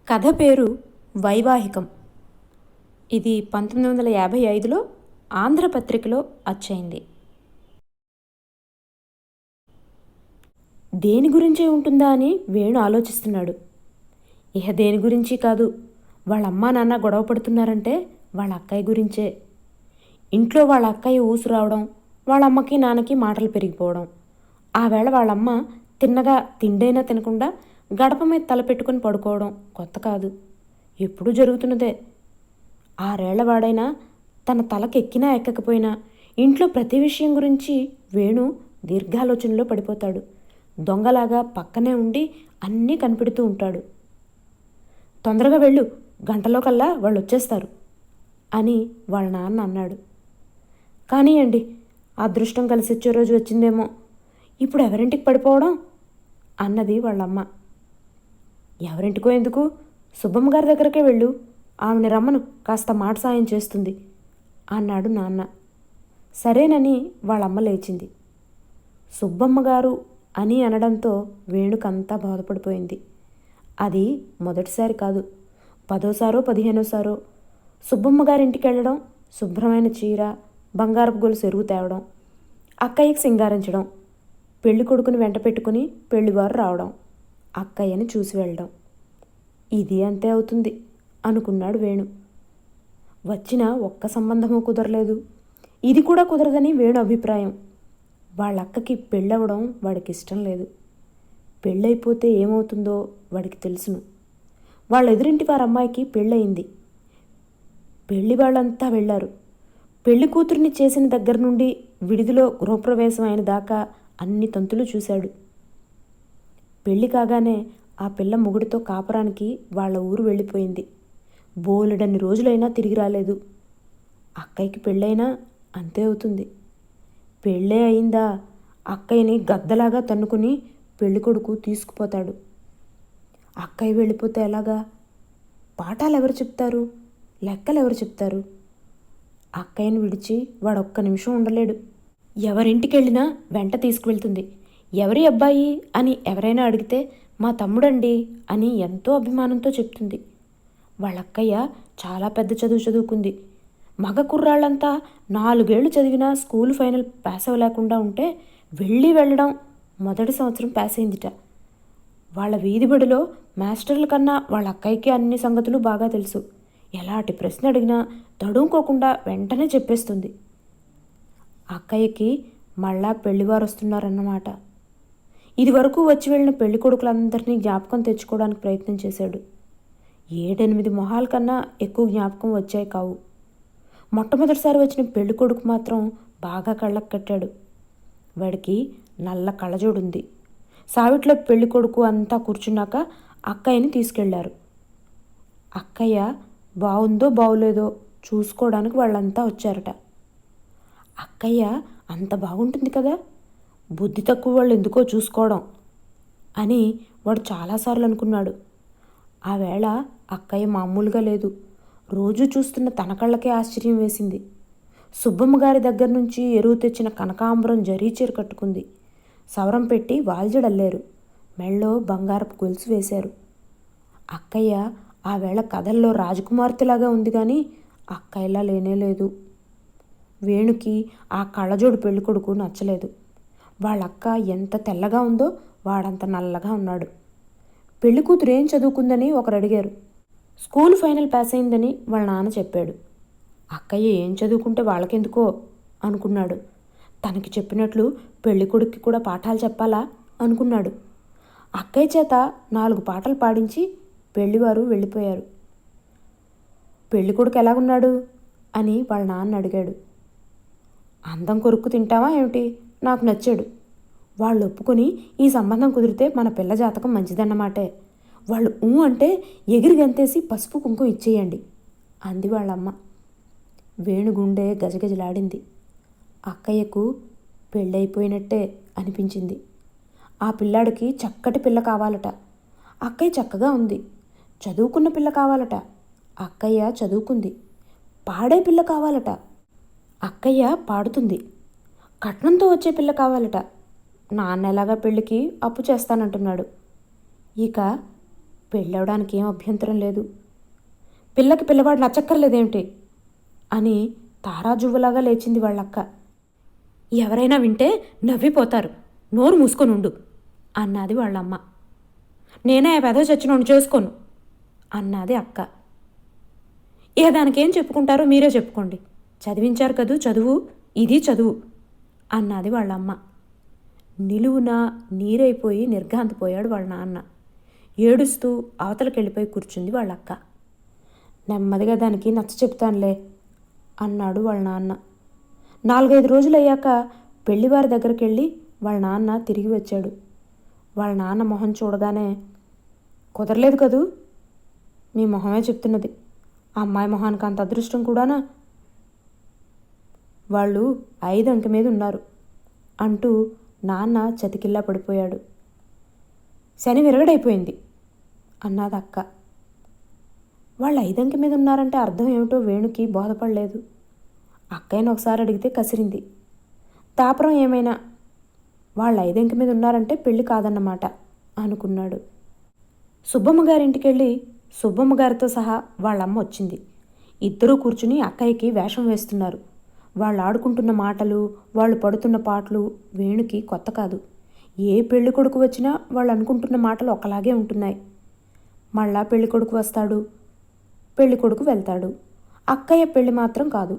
కథ పేరు వైవాహికం. ఇది 1955లో ఆంధ్రపత్రికలో అచ్చయింది. దేని గురించే ఉంటుందా అని వేణు ఆలోచిస్తున్నాడు. ఇహ దేని గురించి కాదు, వాళ్ళ అమ్మా నాన్న గొడవ పడుతున్నారంటే వాళ్ళ అక్కయ్య గురించే. ఇంట్లో వాళ్ళ అక్కయ్య ఊసు రావడం, వాళ్ళ అమ్మకి నాన్నకి మాటలు పెరిగిపోవడం. ఆ వేళ వాళ్ళమ్మ తిన్నగా తిండైనా తినకుండా గడప మీద తల పెట్టుకుని పడుకోవడం కొత్త కాదు, ఎప్పుడూ జరుగుతున్నదే. 6 ఏళ్ల వాడైనా తన తలకెక్కినా ఎక్కకపోయినా ఇంట్లో ప్రతి విషయం గురించి వేణు దీర్ఘాలోచనలో పడిపోతాడు. దొంగలాగా పక్కనే ఉండి అన్నీ కనిపెడుతూ ఉంటాడు. తొందరగా వెళ్ళు, గంటలో కల్లా వాళ్ళు వచ్చేస్తారు అని వాళ్ళ నాన్న అన్నాడు. కానీయండి, అదృష్టం కలిసొచ్చే రోజు వచ్చిందేమో, ఇప్పుడు ఎవరింటికి పడిపోవడం అన్నది వాళ్ళమ్మ. ఎవరింటికో ఎందుకు, సుబ్బమ్మ గారి దగ్గరకే వెళ్ళు, ఆమెని రమ్మను, కాస్త మాట సాయం చేస్తుంది అన్నాడు నాన్న. సరేనని వాళ్ళమ్మ లేచింది. సుబ్బమ్మ గారు అని అనడంతో వేణుకంతా బాధపడిపోయింది. అది మొదటిసారి కాదు, 10వ సారో 15వ సారో సుబ్బమ్మ గారింటికి వెళ్ళడం, శుభ్రమైన చీర, బంగారపు గొలుసు ఎరుగు తేవడం, అక్కయ్యకి సింగారించడం, పెళ్లి కొడుకుని వెంట పెట్టుకుని పెళ్లివారు రావడం, అక్కయ్యని చూసి వెళ్ళడం. ఇది అంతే అవుతుంది అనుకున్నాడు వేణు. వచ్చిన ఒక్క సంబంధము కుదరలేదు. ఇది కూడా కుదరదని వేణు అభిప్రాయం. వాళ్ళక్కకి పెళ్ళవడం వాడికి ఇష్టం లేదు. పెళ్ళైపోతే ఏమవుతుందో వాడికి తెలుసును. వాళ్ళ ఎదురింటి వారి అమ్మాయికి పెళ్ళయింది. పెళ్లి వాళ్ళంతా వెళ్ళారు. పెళ్లి కూతుర్ని చేసిన దగ్గర నుండి విడిదిలో గృహప్రవేశం అయిన దాకా అన్ని తంతులు చూశాడు. పెళ్లి కాగానే ఆ పిల్ల మొగుడితో కాపురానికి వాళ్ళ ఊరు వెళ్ళిపోయింది. బోలెడన్ని రోజులైనా తిరిగి రాలేదు. అక్కయ్యకి పెళ్ళైనా అంతే అవుతుంది. పెళ్ళే అయిందా, అక్కయ్యని గద్దలాగా తన్నుకుని పెళ్ళికొడుకు తీసుకుపోతాడు. అక్కయ్య వెళ్ళిపోతే ఎలాగా? పాఠాలు ఎవరు చెప్తారు, లెక్కలు ఎవరు చెప్తారు? అక్కయ్యని విడిచి వాడొక్క నిమిషం ఉండలేడు. ఎవరింటికి వెళ్ళినా వెంట తీసుకువెళ్తుంది. ఎవరి అబ్బాయి అని ఎవరైనా అడిగితే మా తమ్ముడండి అని ఎంతో అభిమానంతో చెప్తుంది. వాళ్ళక్కయ్య చాలా పెద్ద చదువు చదువుకుంది. మగ కుర్రాళ్ళంతా 4 ఏళ్లు చదివినా స్కూల్ ఫైనల్ పాస్ అవ్వలేకుండా ఉంటే వెళ్ళడం మొదటి సంవత్సరం పాస్ అయిందిట. వాళ్ళ వీధిబడిలో మాస్టర్ల కన్నా వాళ్ళ అక్కయ్యకి అన్ని సంగతులు బాగా తెలుసు. ఎలాంటి ప్రశ్న అడిగినా తడుముకోకుండా వెంటనే చెప్పేస్తుంది. అక్కయ్యకి మళ్ళా పెళ్లివారు వస్తున్నారన్నమాట. ఇదివరకు వచ్చి వెళ్ళిన పెళ్లి కొడుకులందరినీ జ్ఞాపకం తెచ్చుకోవడానికి ప్రయత్నం చేశాడు. 7-8 మొహాల కన్నా ఎక్కువ జ్ఞాపకం వచ్చాయి కావు. మొట్టమొదటిసారి వచ్చిన పెళ్లి కొడుకు మాత్రం బాగా కళ్ళకు కట్టాడు. వాడికి నల్ల కళ్ళజోడుంది. సావిట్లో పెళ్లి కొడుకు అంతా కూర్చున్నాక అక్కయ్యని తీసుకెళ్లారు. అక్కయ్య బాగుందో బాగులేదో చూసుకోవడానికి వాళ్ళంతా వచ్చారట. అక్కయ్య అంత బాగుంటుంది కదా, బుద్ధి తక్కువ వాళ్ళు ఎందుకో చూసుకోవడం అని వాడు చాలాసార్లు అనుకున్నాడు. ఆ వేళ అక్కయ్య మామూలుగా లేదు. రోజు చూస్తున్న తన కళ్ళకే ఆశ్చర్యం వేసింది. సుబ్బమ్మ గారి దగ్గర నుంచి ఎరువు తెచ్చిన కనకాంబరం జరీ చీర కట్టుకుంది. సవరం పెట్టి వాల్జడల్లారు. మెళ్ళో బంగారపు గొలుసు వేశారు. అక్కయ్య ఆ వేళ కథల్లో రాజకుమార్తెలాగా ఉంది కానీ అక్కయ్యలా లేనేలేదు. వేణుకి ఆ కళ్ళజోడు పెళ్ళికొడుకు నచ్చలేదు. వాళ్ళక్క ఎంత తెల్లగా ఉందో వాడంత నల్లగా ఉన్నాడు. పెళ్లి కూతురు ఏం చదువుకుందని ఒకరు అడిగారు. స్కూల్ ఫైనల్ పాస్ అయిందని వాళ్ళ నాన్న చెప్పాడు. అక్కయ్య ఏం చదువుకుంటే వాళ్ళకెందుకో అనుకున్నాడు. తనకి చెప్పినట్లు పెళ్లి కొడుక్కి కూడా పాఠాలు చెప్పాలా అనుకున్నాడు. అక్కయ్య చేత 4 పాటలు పాడించి పెళ్లివారు వెళ్ళిపోయారు. పెళ్లి కొడుకు ఎలాగున్నాడు అని వాళ్ళ నాన్న అడిగాడు. అందం కొరుక్కు తింటావా ఏమిటి, నాకు నచ్చాడు. వాళ్ళు ఒప్పుకొని ఈ సంబంధం కుదిరితే మన పిల్ల జాతకం మంచిదన్నమాటే. వాళ్ళు అంటే ఎగిరి గంతేసి పసుపు కుంకుమ ఇచ్చేయండి అంది వాళ్ళమ్మ. వేణుగుండె గజగజలాడింది. అక్కయ్యకు పెళ్ళైపోయినట్టే అనిపించింది. ఆ పిల్లాడికి చక్కటి పిల్ల కావాలట. అక్కయ్య చక్కగా ఉంది. చదువుకున్న పిల్ల కావాలట. అక్కయ్య చదువుకుంది. పాడే పిల్ల కావాలట. అక్కయ్య పాడుతుంది. కట్నంతో వచ్చే పిల్ల కావాలట. నాన్న ఎలాగా పెళ్ళికి అప్పు చేస్తానంటున్నాడు. ఇక పెళ్ళవడానికి ఏం అభ్యంతరం లేదు. పిల్లకి పిల్లవాడు నచ్చక్కర్లేదేమిటి అని తారాజువ్వలాగా లేచింది వాళ్ళక్క. ఎవరైనా వింటే నవ్విపోతారు, నోరు మూసుకొనుండు అన్నది వాళ్ళమ్మ. నేనే ఆ పెదవి చచ్చినోడు చేసుకోను అన్నది అక్క. ఇక దానికేం చెప్పుకుంటారో మీరే చెప్పుకోండి, చదివించారు కదూ చదువు, ఇది చదువు అన్నది వాళ్ళమ్మ. నిలువున నీరైపోయి నిర్ఘాంతపోయాడు వాళ్ళ నాన్న. ఏడుస్తూ అవతలకెళ్ళిపోయి కూర్చుంది వాళ్ళక్క. నెమ్మదిగా దానికి నచ్చ చెప్తానులే అన్నాడు వాళ్ళ నాన్న. 4-5 రోజులయ్యాక పెళ్లివారి దగ్గరికి వెళ్ళి వాళ్ళ నాన్న తిరిగి వచ్చాడు. వాళ్ళ నాన్న మొహం చూడగానే, కుదరలేదు కదూ, మీ మొహమే చెప్తున్నది, ఆ అమ్మాయి మొహానికి అంత అదృష్టం కూడానా, వాళ్ళు 5 అంకె మీద ఉన్నారు అంటూ నాన్న చతికిల్లా పడిపోయాడు. శని విరగడైపోయింది అన్నది అక్క. వాళ్ళు 5 అంకె మీద ఉన్నారంటే అర్థం ఏమిటో వేణుకి బోధపడలేదు. అక్కయ్యను ఒకసారి అడిగితే కసిరింది. తాపరం ఏమైనా వాళ్ళు 5 అంకె మీద ఉన్నారంటే పెళ్ళి కాదన్నమాట అనుకున్నాడు. సుబ్బమ్మ గారింటికి వెళ్ళి సుబ్బమ్మ గారితో సహా వాళ్ళమ్మ వచ్చింది. ఇద్దరూ కూర్చుని అక్కయ్యకి వేషం వేస్తున్నారు. వాళ్ళు ఆడుకుంటున్న మాటలు, వాళ్ళు పడుతున్న పాటలు వేణుకి కొత్త కాదు. ఏ పెళ్లి కొడుకు వచ్చినా వాళ్ళు అనుకుంటున్న మాటలు ఒకలాగే ఉంటున్నాయి. మళ్ళా పెళ్లి కొడుకు వస్తాడు, పెళ్లి కొడుకు వెళ్తాడు, అక్కయ్య పెళ్లి మాత్రం కాదు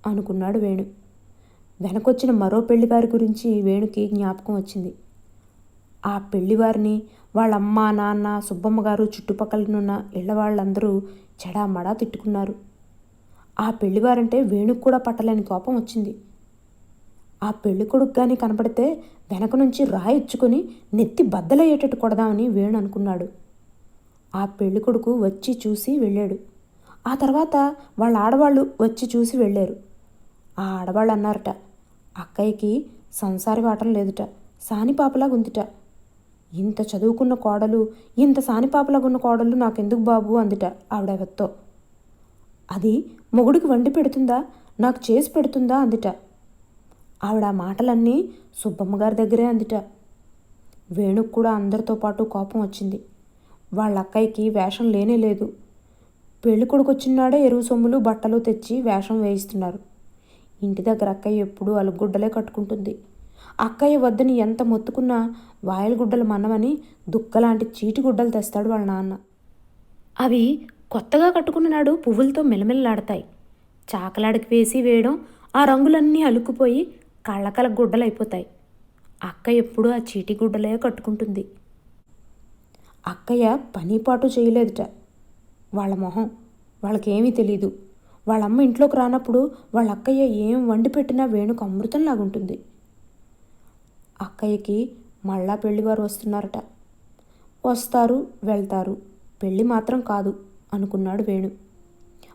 అనుకున్నాడు వేణు. వెనకొచ్చిన మరో పెళ్లివారి గురించి వేణుకి జ్ఞాపకం వచ్చింది. ఆ పెళ్లివారిని వాళ్ళమ్మ, నాన్న, సుబ్బమ్మ గారు, చుట్టుపక్కలనున్న ఇళ్ల వాళ్ళందరూ చెడామడా తిట్టుకున్నారు. ఆ పెళ్లివారంటే వేణుకు కూడా పట్టలేని కోపం వచ్చింది. ఆ పెళ్లి కొడుకు కానీ కనపడితే వెనక నుంచి రాయిచ్చుకొని నెత్తి బద్దలయ్యేటట్టు కొడదామని వేణు అనుకున్నాడు. ఆ పెళ్లి కొడుకు వచ్చి చూసి వెళ్ళాడు. ఆ తర్వాత వాళ్ళ ఆడవాళ్ళు వచ్చి చూసి వెళ్ళారు. ఆ ఆడవాళ్ళు అన్నారట, అక్కయ్యకి సంసారి వాటం లేదుట, సానిపాపలాగుందిట. ఇంత చదువుకున్న కోడలు, ఇంత సానిపాపలాగున్న కోడలు నాకెందుకు బాబు అందుట ఆవిడెవత్తో. అది మొగుడికి వండి పెడుతుందా, నాకు చేసి పెడుతుందా అందుట. ఆవిడ మాటలన్నీ సుబ్బమ్మగారి దగ్గరే అందుట. వేణుకు కూడా అందరితో పాటు కోపం వచ్చింది. వాళ్ళ అక్కయ్యకి వేషం లేనే లేదు. పెళ్లి కొడుకు వచ్చినాడే ఎరువు సొమ్ములు బట్టలు తెచ్చి వేషం వేయిస్తున్నారు. ఇంటి దగ్గర అక్కయ్య ఎప్పుడూ అలుగుడ్డలే కట్టుకుంటుంది. అక్కయ్య వద్దని ఎంత మొత్తుకున్నా వాయలగుడ్డలు మన్నమని దుక్కలాంటి చీటి గుడ్డలు తెస్తాడు వాళ్ళ నాన్న. అవి కొత్తగా కట్టుకున్న నాడు పువ్వులతో మెలమెల్లాడతాయి. చాకలాడికి వేసి వేయడం, ఆ రంగులన్నీ అలుక్కుపోయి కళ్ళకల గుడ్డలైపోతాయి. అక్క ఎప్పుడూ ఆ చీటి గుడ్డలే కట్టుకుంటుంది. అక్కయ్య పనిపాటు చేయలేదుట. వాళ్ళ మొహం వాళ్ళకేమీ తెలీదు. వాళ్ళమ్మ ఇంట్లోకి రానప్పుడు వాళ్ళ అక్కయ్య ఏం వండి పెట్టినా వేణుకు అమృతంలాగుంటుంది. అక్కయ్యకి మళ్ళా పెళ్లివారు వస్తున్నారట. వస్తారు, వెళ్తారు, పెళ్ళి మాత్రం కాదు అనుకున్నాడు వేణు.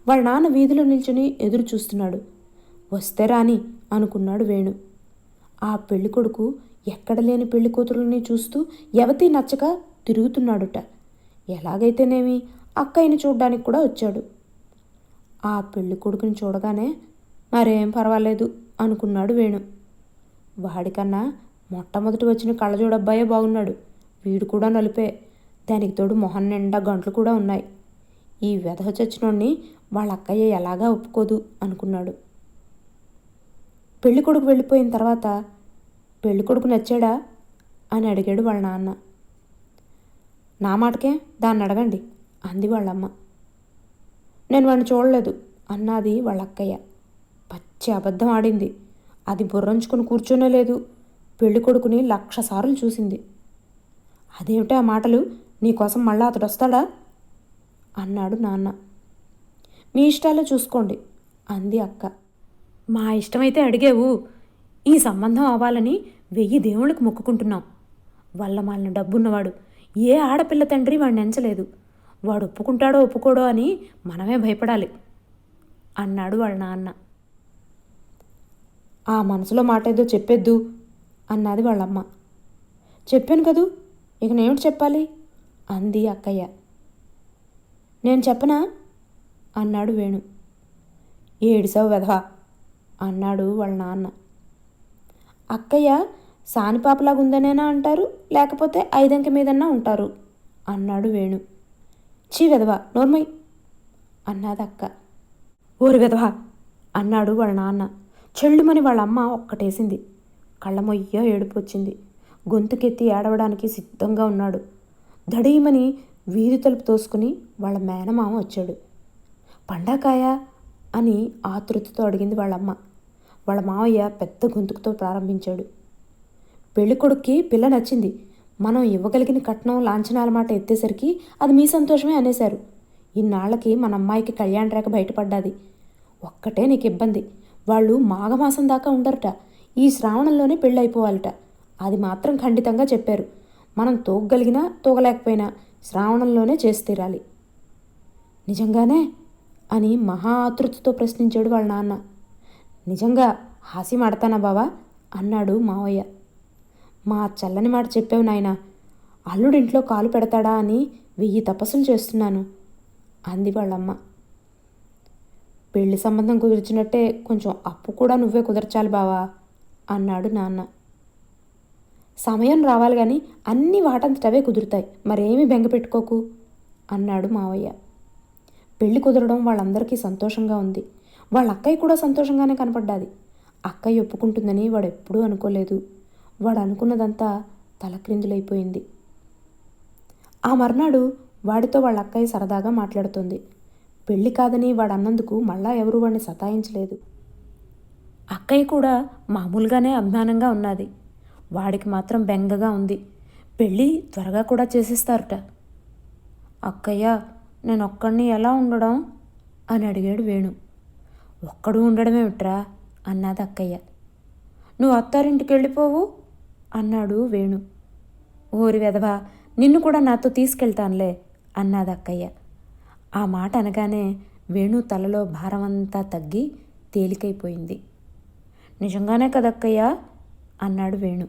వాళ్ళ నాన్న వీధిలో నిల్చుని ఎదురు చూస్తున్నాడు. వస్తే రాని అనుకున్నాడు వేణు. ఆ పెళ్లి కొడుకు ఎక్కడ లేని పెళ్లి కూతురుని చూస్తూ ఎవతీ నచ్చక తిరుగుతున్నాడుట. ఎలాగైతేనేమి అక్కయ్యని చూడ్డానికి కూడా వచ్చాడు. ఆ పెళ్లి కొడుకుని చూడగానే మరేం పర్వాలేదు అనుకున్నాడు వేణు. వాడికన్నా మొట్టమొదటి వచ్చిన కళ్ళజోడబ్బాయే బాగున్నాడు. వీడు కూడా నలుపే, దానికి తోడు మొహం నిండా గంటలు కూడా ఉన్నాయి. ఈ వెధవ చచ్చినోడిని వాళ్ళ అక్కయ్య ఎలాగా ఒప్పుకోదు అనుకున్నాడు. పెళ్ళికొడుకు వెళ్ళిపోయిన తర్వాత పెళ్ళికొడుకు నచ్చాడా అని అడిగాడు వాళ్ళ నాన్న. నా మాటకే దాన్ని అడగండి అంది వాళ్ళమ్మ. నేను వాడిని చూడలేదు అన్నది వాళ్ళ అక్కయ్య. పచ్చి అబద్ధం ఆడింది. అది బుర్రంచుకుని కూర్చోనే లేదు. పెళ్ళికొడుకుని 1,00,000 సార్లు చూసింది. అదేమిటా ఆ మాటలు, నీకోసం మళ్ళా అతడు వస్తాడా అన్నాడు నాన్న. మీ ఇష్టాలే చూసుకోండి అంది అక్క. మా ఇష్టమైతే అడిగేవు, ఈ సంబంధం అవ్వాలని 1000 దేవుళ్ళకి మొక్కుకుంటున్నాం. వల్లమాలిన డబ్బున్నవాడు, ఏ ఆడపిల్ల తండ్రి వాడిని ఎంచలేదు. వాడు ఒప్పుకుంటాడో ఒప్పుకోడో అని మనమే భయపడాలి అన్నాడు వాళ్ళ నాన్న. ఆ మనసులో మాట ఏదో చెప్పేద్దు అన్నది వాళ్ళమ్మ. చెప్పాను కదూ, ఇక నేమిటి చెప్పాలి అంది అక్కయ్య. నేను చెప్పనా అన్నాడు వేణు. ఏడిసావు వెధవా అన్నాడు వాళ్ళ నాన్న. అక్కయ్య సానిపాపలాగుందనేనా అంటారు, లేకపోతే 5 అంకె మీదన్నా ఉంటారు అన్నాడు వేణు. చీ వెధవా నోర్మై అన్నదక్క. ఓరి వెధవా అన్నాడు వాళ్ళ నాన్న. చెల్లుమని వాళ్ళ అమ్మ ఒక్కటేసింది. కళ్ళమొయ్య ఏడుపు వచ్చింది. గొంతుకెత్తి ఏడవడానికి సిద్ధంగా ఉన్నాడు. దడీమని వీధి తలుపు తోసుకుని వాళ్ళ మేనమామ వచ్చాడు. పండాకాయ అని ఆతృతతో అడిగింది వాళ్ళమ్మ. వాళ్ళ మావయ్య పెద్ద గొంతుకుతో ప్రారంభించాడు. పెళ్ళికొడుక్కి పిల్ల నచ్చింది. మనం ఇవ్వగలిగిన కట్నం లాంఛనాల మాట ఎత్తేసరికి అది మీ సంతోషమే అనేశారు. ఇన్నాళ్ళకి మన అమ్మాయికి కళ్యాణ రేఖ బయటపడ్డాది. ఒక్కటే నీకు ఇబ్బంది, వాళ్ళు మాఘమాసం దాకా ఉండరట. ఈ శ్రావణంలోనే పెళ్ళైపోవాలట. అది మాత్రం ఖండితంగా చెప్పారు. మనం తోగగలిగినా తోగలేకపోయినా శ్రావణంలోనే చేసి తీరాలి. నిజంగానే అని మహా ఆతృతతో ప్రశ్నించాడు వాళ్ళ నాన్న. నిజంగా హాస్యం ఆడతానా బావా అన్నాడు మావయ్య. మా చల్లని మాట చెప్పావు నాయనా. అల్లుడింట్లో కాలు పెడతాడా అని 1000 తపస్సులు చేస్తున్నాను అంది వాళ్ళమ్మ. పెళ్లి సంబంధం కుదిర్చినట్టే కొంచెం అప్పు కూడా నువ్వే కుదర్చాలి బావా అన్నాడు నాన్న. సమయం రావాలి కానీ అన్నీ వాటంతటవే కుదురుతాయి, మరేమీ బెంగ పెట్టుకోకు అన్నాడు మావయ్య. పెళ్లి కుదరడం వాళ్ళందరికీ సంతోషంగా ఉంది. వాళ్ళ అక్కయ్య కూడా సంతోషంగానే కనపడ్డాది. అక్కయ్య ఒప్పుకుంటుందని వాడు ఎప్పుడూ అనుకోలేదు. వాడు అనుకున్నదంతా తలక్రిందులైపోయింది. ఆ మర్నాడు వాడితో వాళ్ళ అక్కయ్య సరదాగా మాట్లాడుతోంది. పెళ్లి కాదని వాడు అన్నందుకు మళ్ళా ఎవరూ వాడిని సతాయించలేదు. అక్కయ్య కూడా మామూలుగానే అభిమానంగా ఉన్నది. వాడికి మాత్రం బెంగగా ఉంది. పెళ్ళి త్వరగా కూడా చేసేస్తారట. అక్కయ్య, నేను ఒక్కడిని ఎలా ఉండడం అని అడిగాడు వేణు. ఒక్కడు ఉండడమేమిట్రా అన్నది అక్కయ్య. నువ్వు అత్తారింటికి వెళ్ళిపోవు అన్నాడు వేణు. ఓరి వెధవా, నిన్ను కూడా నాతో తీసుకెళ్తానులే అన్నది అక్కయ్య. ఆ మాట అనగానే వేణు తలలో భారమంతా తగ్గి తేలికైపోయింది. నిజంగానే కదక్కయ్య అన్నాడు వేణు.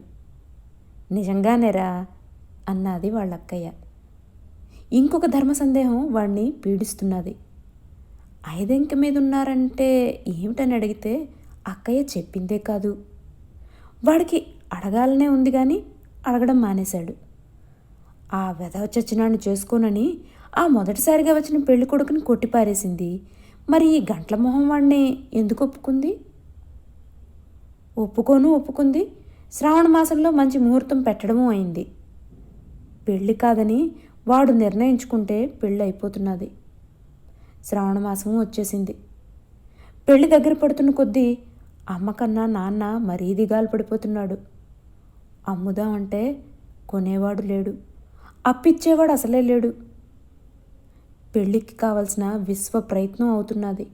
నిజంగానేరా అన్నది వాళ్ళక్కయ్య. ఇంకొక ధర్మ సందేహం వాడిని పీడిస్తున్నది. 5 అంకె మీద ఉన్నారంటే ఏమిటని అడిగితే అక్కయ్య చెప్పిందే కాదు. వాడికి అడగాలనే ఉంది కానీ అడగడం మానేశాడు. ఆ వెధవ చచ్చినాన్ని చేసుకోనని ఆ మొదటిసారిగా వచ్చిన పెళ్లి కొడుకుని కొట్టిపారేసింది. మరి ఈ గంట్ల మొహం వాడిని ఎందుకు ఒప్పుకుంది? ఒప్పుకుంది. శ్రావణ మాసంలో మంచి ముహూర్తం పెట్టడమూ అయింది. పెళ్ళి కాదని వాడు నిర్ణయించుకుంటే పెళ్ళి అయిపోతున్నది. శ్రావణ మాసము వచ్చేసింది. పెళ్ళి దగ్గర పడుతున్న కొద్దీ అమ్మ కన్నా నాన్న మరీ దిగాలు పడిపోతున్నాడు. అమ్ముదామంటే కొనేవాడు లేడు, అప్పిచ్చేవాడు అసలే లేడు. పెళ్ళికి కావలసిన విశ్వ ప్రయత్నం అవుతున్నది.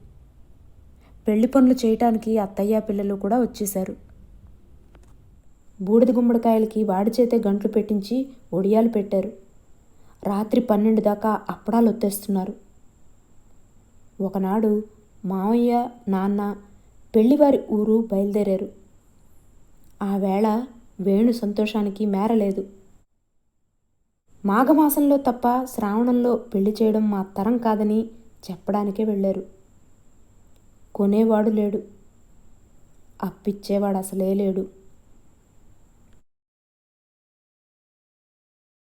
పెళ్లి పనులు చేయటానికి అత్తయ్య పిల్లలు కూడా వచ్చేశారు. బూడిద గుమ్మడికాయలకి వాడి చేతే గంట్లు పెట్టించి ఒడియాలు పెట్టారు. రాత్రి 12 దాకా అప్పడాలు ఒత్తేస్తున్నారు. ఒకనాడు మావయ్య నాన్న పెళ్లివారి ఊరు బయలుదేరారు. ఆ వేళ వేణు సంతోషానికి మేరలేదు. మాఘమాసంలో తప్ప శ్రావణంలో పెళ్లి చేయడం మా తరం కాదని చెప్పడానికే వెళ్ళారు. కొనేవాడు లేడు, అప్పిచ్చేవాడు అసలే లేడు.